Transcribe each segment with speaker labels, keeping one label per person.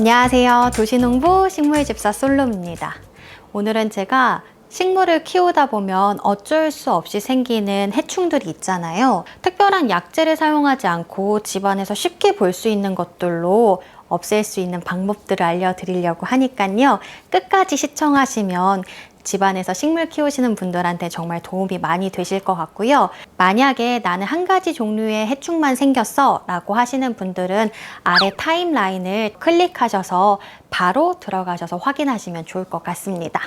Speaker 1: 안녕하세요. 도시농부 식물집사 솔롬입니다. 오늘은 제가 식물을 키우다 보면 어쩔 수 없이 생기는 해충들이 있잖아요. 특별한 약재를 사용하지 않고 집안에서 쉽게 볼 수 있는 것들로 없앨 수 있는 방법들을 알려드리려고 하니까요. 끝까지 시청하시면 집안에서 식물 키우시는 분들한테 정말 도움이 많이 되실 것 같고요. 만약에 나는 한 가지 종류의 해충만 생겼어 라고 하시는 분들은 아래 타임라인을 클릭하셔서 바로 들어가셔서 확인하시면 좋을 것 같습니다.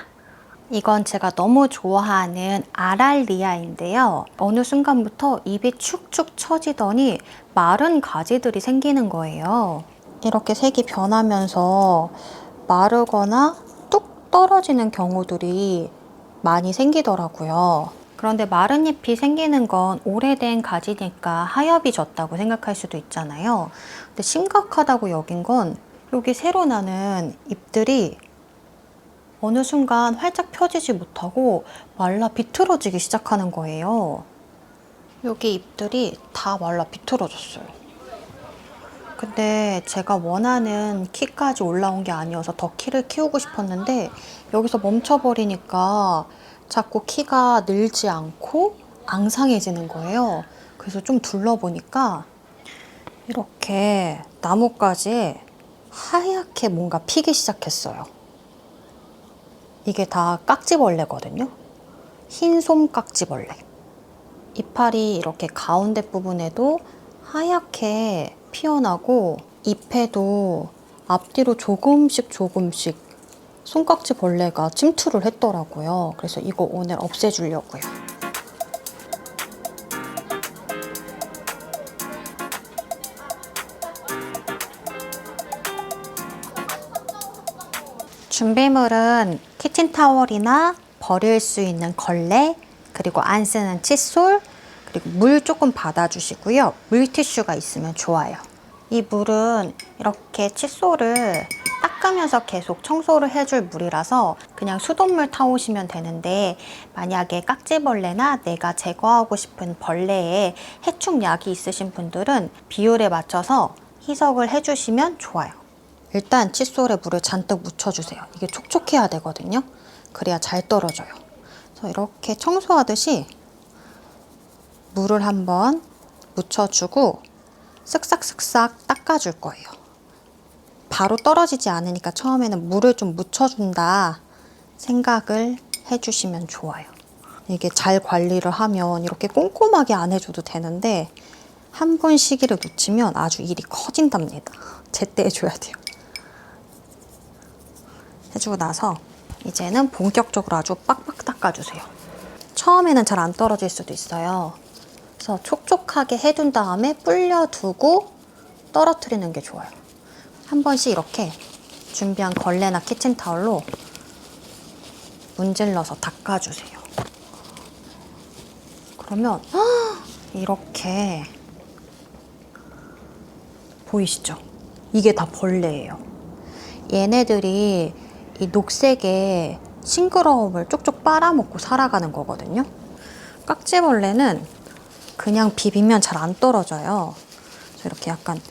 Speaker 1: 이건 제가 너무 좋아하는 아랄리아인데요. 어느 순간부터 잎이 축축 처지더니 마른 가지들이 생기는 거예요. 이렇게 색이 변하면서 마르거나 뚝 떨어지는 경우들이 많이 생기더라고요. 그런데 마른 잎이 생기는 건 오래된 가지니까 하엽이 졌다고 생각할 수도 있잖아요. 근데 심각하다고 여긴 건 여기 새로 나는 잎들이 어느 순간 활짝 펴지지 못하고 말라 비틀어지기 시작하는 거예요. 여기 잎들이 다 말라 비틀어졌어요. 근데 제가 원하는 키까지 올라온 게 아니어서 더 키를 키우고 싶었는데 여기서 멈춰버리니까 자꾸 키가 늘지 않고 앙상해지는 거예요. 그래서 좀 둘러보니까 이렇게 나뭇가지에 하얗게 뭔가 피기 시작했어요. 이게 다 깍지벌레거든요. 흰솜 깍지벌레. 이파리 이렇게 가운데 부분에도 하얗게 피어나고 잎에도 앞뒤로 조금씩 손깍지벌레가 침투를 했더라고요. 그래서 이거 오늘 없애주려고요. 준비물은 키친타월이나 버릴 수 있는 걸레, 그리고 안 쓰는 칫솔, 그리고 물 조금 받아주시고요. 물티슈가 있으면 좋아요. 이 물은 이렇게 칫솔을 닦으면서 계속 청소를 해줄 물이라서 그냥 수돗물 타오시면 되는데 만약에 깍지벌레나 내가 제거하고 싶은 벌레에 해충약이 있으신 분들은 비율에 맞춰서 희석을 해주시면 좋아요. 일단 칫솔에 물을 잔뜩 묻혀주세요. 이게 촉촉해야 되거든요. 그래야 잘 떨어져요. 그래서 이렇게 청소하듯이 물을 한번 묻혀주고 쓱싹쓱싹 닦아줄 거예요. 바로 떨어지지 않으니까 처음에는 물을 좀 묻혀준다 생각을 해주시면 좋아요. 이게 잘 관리를 하면 이렇게 꼼꼼하게 안 해줘도 되는데 한 번 시기를 놓치면 아주 일이 커진답니다. 제때 해줘야 돼요. 해주고 나서 이제는 본격적으로 아주 빡빡 닦아주세요. 처음에는 잘 안 떨어질 수도 있어요. 그래서 촉촉하게 해둔 다음에 불려두고 떨어뜨리는 게 좋아요. 한 번씩 이렇게 준비한 걸레나 키친타올로 문질러서 닦아주세요. 그러면 이렇게 보이시죠? 이게 다 벌레예요. 얘네들이 이 녹색의 싱그러움을 쪽쪽 빨아먹고 살아가는 거거든요. 깍지벌레는 그냥 비비면 잘 안 떨어져요. 그래서 이렇게 약간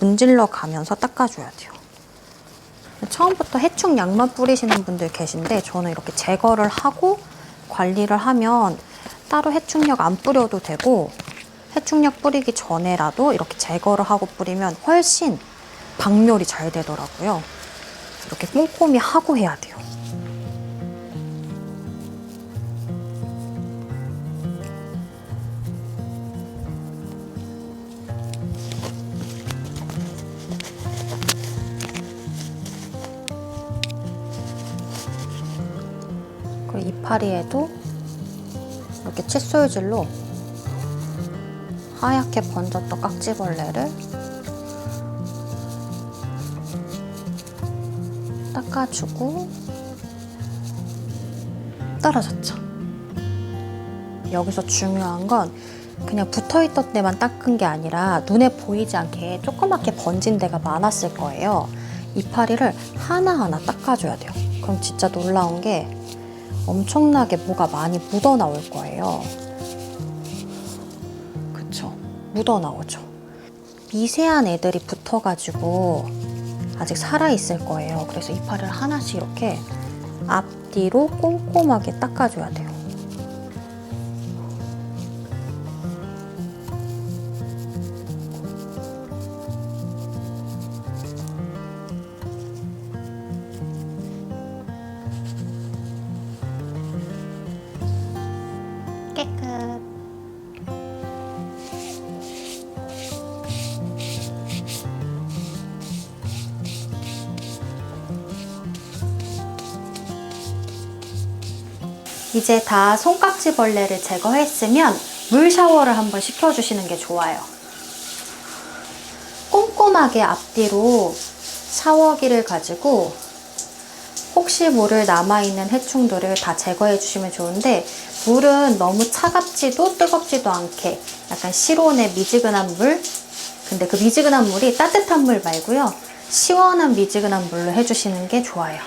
Speaker 1: 문질러 가면서 닦아줘야 돼요. 처음부터 해충약만 뿌리시는 분들 계신데 저는 이렇게 제거를 하고 관리를 하면 따로 해충약 안 뿌려도 되고 해충약 뿌리기 전에라도 이렇게 제거를 하고 뿌리면 훨씬 박멸이 잘 되더라고요. 이렇게 꼼꼼히 하고 해야 돼요. 그리고 이파리에도 이렇게 칫솔질로 하얗게 번졌던 깍지벌레를 닦아주고 떨어졌죠. 여기서 중요한 건 그냥 붙어있던 데만 닦은 게 아니라 눈에 보이지 않게 조그맣게 번진 데가 많았을 거예요. 이파리를 하나하나 닦아줘야 돼요. 그럼 진짜 놀라운 게 엄청나게 뭐가 많이 묻어 나올 거예요. 그쵸? 묻어 나오죠. 미세한 애들이 붙어가지고 아직 살아있을 거예요. 그래서 이파리를 하나씩 이렇게 앞뒤로 꼼꼼하게 닦아줘야 돼요. 깨끗. 이제 다 손깍지벌레를 제거했으면 물 샤워를 한번 시켜주시는 게 좋아요. 꼼꼼하게 앞뒤로 샤워기를 가지고 혹시 모를 남아있는 해충들을 다 제거해 주시면 좋은데, 물은 너무 차갑지도 뜨겁지도 않게 약간 실온의 미지근한 물, 근데 그 미지근한 물이 따뜻한 물 말고요, 시원한 미지근한 물로 해주시는 게 좋아요.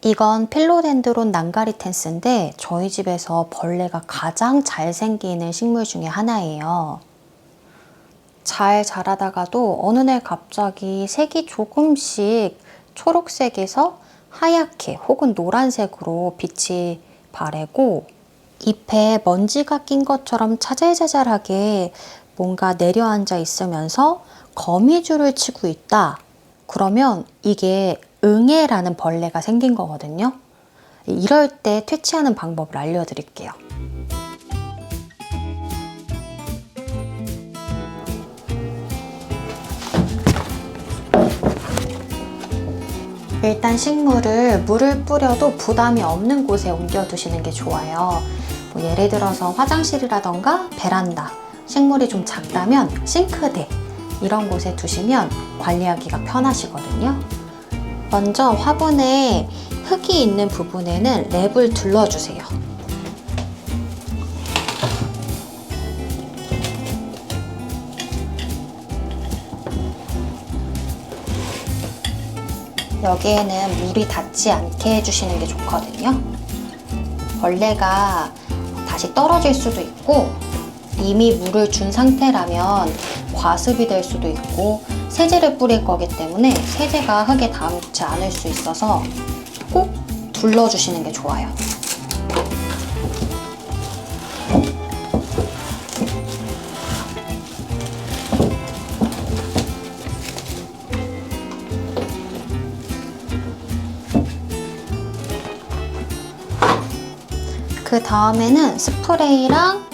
Speaker 1: 이건 필로덴드론 난가리텐스인데 저희 집에서 벌레가 가장 잘 생기는 식물 중에 하나예요. 잘 자라다가도 어느 날 갑자기 색이 조금씩 초록색에서 하얗게 혹은 노란색으로 빛이 바래고, 잎에 먼지가 낀 것처럼 자잘자잘하게 뭔가 내려앉아 있으면서 거미줄을 치고 있다. 그러면 이게 응애라는 벌레가 생긴 거거든요. 이럴 때 퇴치하는 방법을 알려드릴게요. 일단 식물을 물을 뿌려도 부담이 없는 곳에 옮겨두시는 게 좋아요. 뭐 예를 들어서 화장실이라던가 베란다, 식물이 좀 작다면 싱크대, 이런 곳에 두시면 관리하기가 편하시거든요. 먼저 화분에 흙이 있는 부분에는 랩을 둘러주세요. 여기에는 물이 닿지 않게 해주시는 게 좋거든요. 벌레가 다시 떨어질 수도 있고, 이미 물을 준 상태라면 과습이 될 수도 있고, 세제를 뿌릴 거기 때문에 세제가 흙에 닿지 않을 수 있어서 꼭 둘러주시는 게 좋아요. 그 다음에는 스프레이랑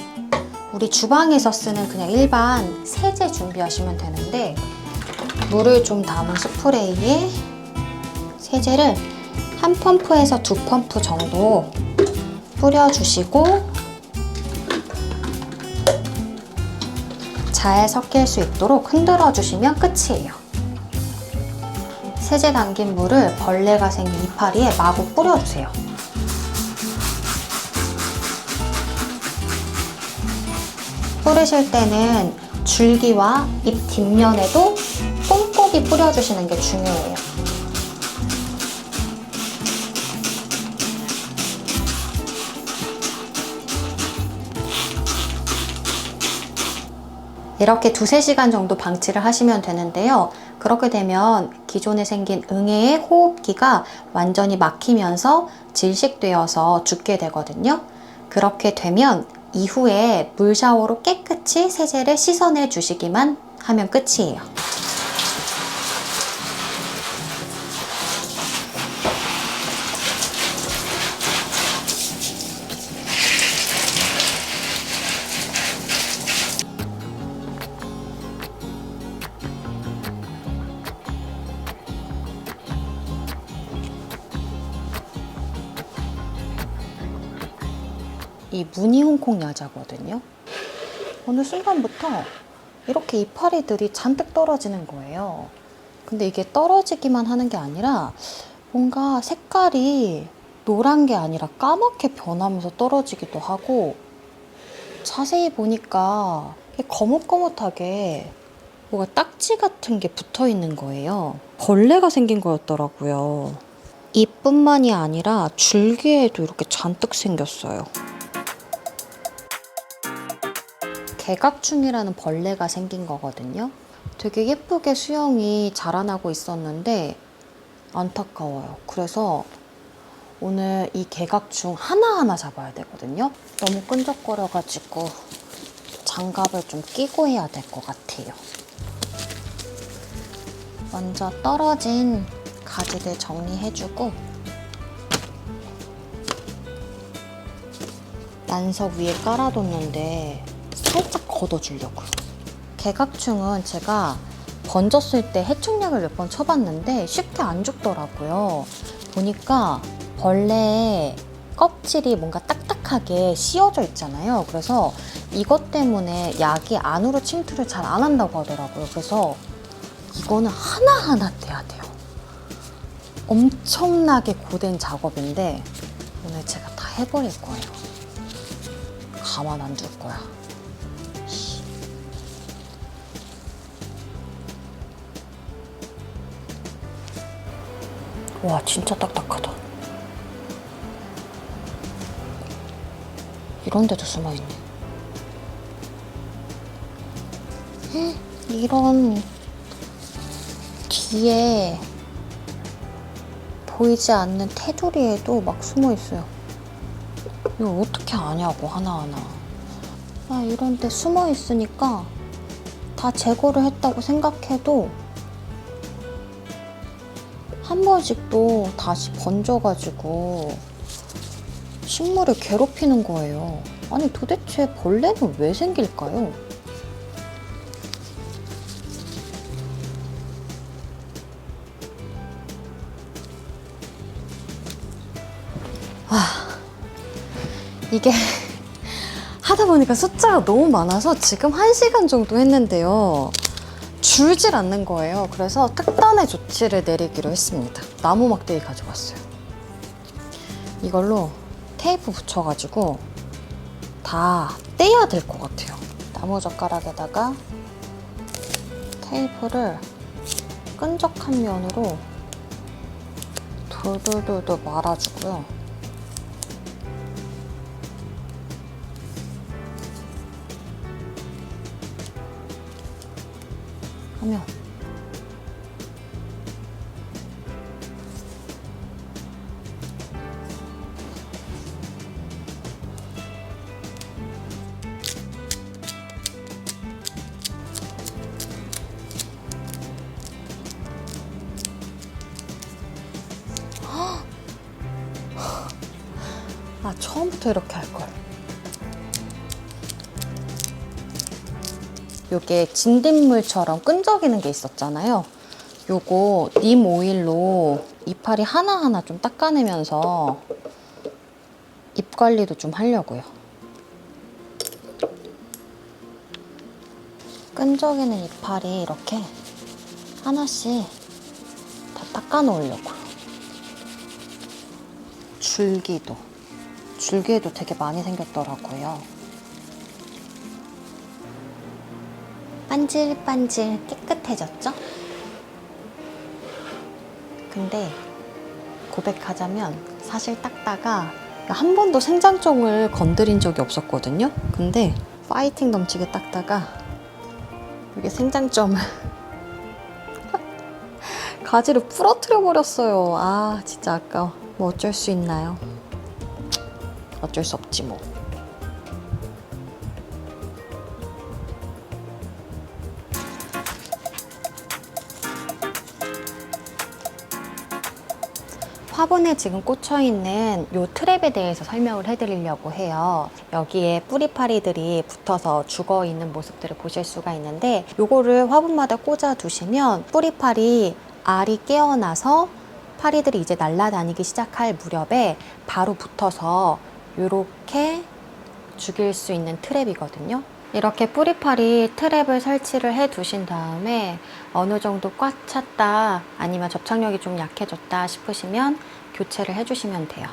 Speaker 1: 우리 주방에서 쓰는 그냥 일반 세제 준비하시면 되는데, 물을 좀 담은 스프레이에 세제를 한 펌프에서 두 펌프 정도 뿌려주시고 잘 섞일 수 있도록 흔들어 주시면 끝이에요. 세제 담긴 물을 벌레가 생긴 이파리에 마구 뿌려주세요. 뿌리실 때는 줄기와 잎 뒷면에도 꼼꼼히 뿌려주시는 게 중요해요. 이렇게 2~3시간 정도 방치를 하시면 되는데요. 그렇게 되면 기존에 생긴 응애의 호흡기가 완전히 막히면서 질식되어서 죽게 되거든요. 그렇게 되면 이후에 물 샤워로 깨끗이 세제를 씻어내 주시기만 하면 끝이에요. 이 무늬 홍콩 야자거든요. 어느 순간부터 이렇게 이파리들이 잔뜩 떨어지는 거예요. 근데 이게 떨어지기만 하는 게 아니라 뭔가 색깔이 노란 게 아니라 까맣게 변하면서 떨어지기도 하고, 자세히 보니까 거뭇거뭇하게 뭐가 딱지 같은 게 붙어 있는 거예요. 벌레가 생긴 거였더라고요. 잎뿐만이 아니라 줄기에도 이렇게 잔뜩 생겼어요. 개각충이라는 벌레가 생긴 거거든요. 되게 예쁘게 수영이 자라나고 있었는데 안타까워요. 그래서 오늘 이 개각충 하나하나 잡아야 되거든요. 너무 끈적거려가지고 장갑을 좀 끼고 해야 될 것 같아요. 먼저 떨어진 가지들 정리해주고 난석 위에 깔아뒀는데 살짝 걷어주려고요. 개각충은 제가 번졌을 때 해충약을 몇 번 쳐봤는데 쉽게 안 죽더라고요. 보니까 벌레의 껍질이 뭔가 딱딱하게 씌워져 있잖아요. 그래서 이것 때문에 약이 안으로 침투를 잘 안 한다고 하더라고요. 그래서 이거는 하나하나 떼야 돼요. 엄청나게 고된 작업인데 오늘 제가 다 해버릴 거예요. 가만 안 둘 거야. 와, 진짜 딱딱하다. 이런 데도 숨어있네. 이런 뒤에 보이지 않는 테두리에도 막 숨어있어요. 이걸 어떻게 아냐고, 하나하나. 아, 이런 데 숨어있으니까 다 제거를 했다고 생각해도 한 번씩 또 다시 번져가지고 식물을 괴롭히는 거예요. 아니, 도대체 벌레는 왜 생길까요? 이게 하다 보니까 숫자가 너무 많아서 지금 1시간 정도 했는데요. 줄질 않는 거예요. 그래서 특단의 조치를 내리기로 했습니다. 나무 막대기 가져왔어요. 이걸로 테이프 붙여가지고 다 떼야 될 것 같아요. 나무젓가락에다가 테이프를 끈적한 면으로 돌돌돌돌 말아주고요. 하면 아, 처음부터 이렇게 할 걸. 요게 진딧물처럼 끈적이는 게 있었잖아요. 요거 님 오일로 이파리 하나하나 좀 닦아내면서 잎 관리도 좀 하려고요. 끈적이는 이파리 이렇게 하나씩 다 닦아 놓으려고요. 줄기에도 되게 많이 생겼더라고요. 반질반질 깨끗해졌죠? 근데 고백하자면 사실 닦다가 한 번도 생장점을 건드린 적이 없었거든요. 근데 파이팅 넘치게 닦다가 이게 생장점을 가지를 부러뜨려 버렸어요. 아, 진짜 아까워. 뭐 어쩔 수 있나요? 어쩔 수 없지 뭐. 화분에 지금 꽂혀있는 이 트랩에 대해서 설명을 해드리려고 해요. 여기에 뿌리파리들이 붙어서 죽어있는 모습들을 보실 수가 있는데 요거를 화분마다 꽂아 두시면 뿌리파리 알이 깨어나서 파리들이 이제 날아다니기 시작할 무렵에 바로 붙어서 이렇게 죽일 수 있는 트랩이거든요. 이렇게 뿌리파리 트랩을 설치를 해 두신 다음에 어느 정도 꽉 찼다 아니면 접착력이 좀 약해졌다 싶으시면 교체를 해주시면 돼요.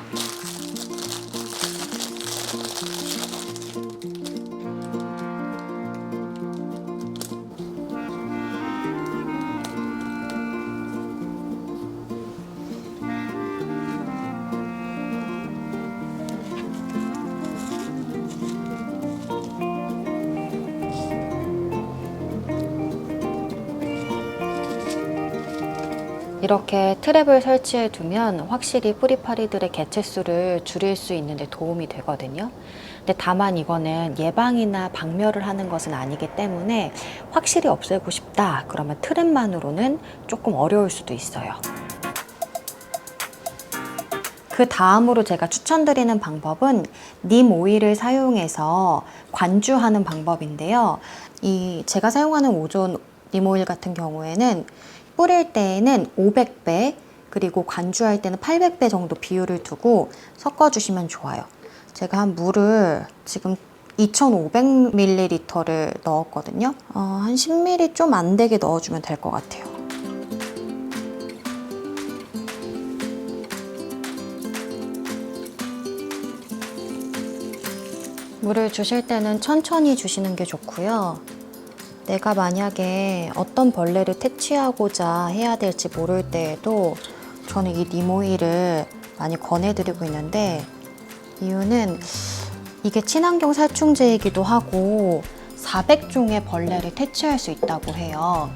Speaker 1: 이렇게 트랩을 설치해 두면 확실히 뿌리파리들의 개체수를 줄일 수 있는 데 도움이 되거든요. 근데 다만 이거는 예방이나 박멸을 하는 것은 아니기 때문에 확실히 없애고 싶다 그러면 트랩만으로는 조금 어려울 수도 있어요. 그 다음으로 제가 추천드리는 방법은 님 오일을 사용해서 관주하는 방법인데요. 제가 사용하는 오존 님 오일 같은 경우에는 뿌릴 때에는 500배 그리고 관주할 때는 800배 정도 비율을 두고 섞어주시면 좋아요. 제가 물을 지금 2500ml를 넣었거든요. 한 10ml 좀 안 되게 넣어주면 될 것 같아요. 물을 주실 때는 천천히 주시는 게 좋고요. 내가 만약에 어떤 벌레를 퇴치하고자 해야 될지 모를 때에도 저는 이 님 오일을 많이 권해드리고 있는데, 이유는 이게 친환경 살충제이기도 하고 400종의 벌레를 퇴치할 수 있다고 해요.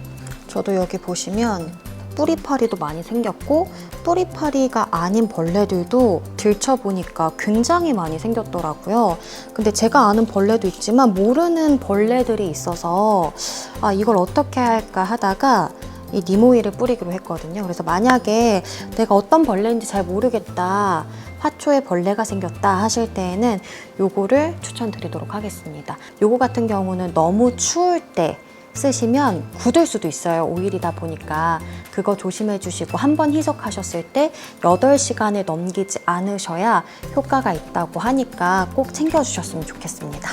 Speaker 1: 저도 여기 보시면 뿌리파리도 많이 생겼고 뿌리파리가 아닌 벌레들도 들춰보니까 굉장히 많이 생겼더라고요. 근데 제가 아는 벌레도 있지만 모르는 벌레들이 있어서 이걸 어떻게 할까 하다가 이 님 오일을 뿌리기로 했거든요. 그래서 만약에 내가 어떤 벌레인지 잘 모르겠다, 화초에 벌레가 생겼다 하실 때에는 요거를 추천드리도록 하겠습니다. 요거 같은 경우는 너무 추울 때 쓰시면 굳을 수도 있어요. 오일이다 보니까. 그거 조심해 주시고 한번 희석하셨을 때 8시간을 넘기지 않으셔야 효과가 있다고 하니까 꼭 챙겨주셨으면 좋겠습니다.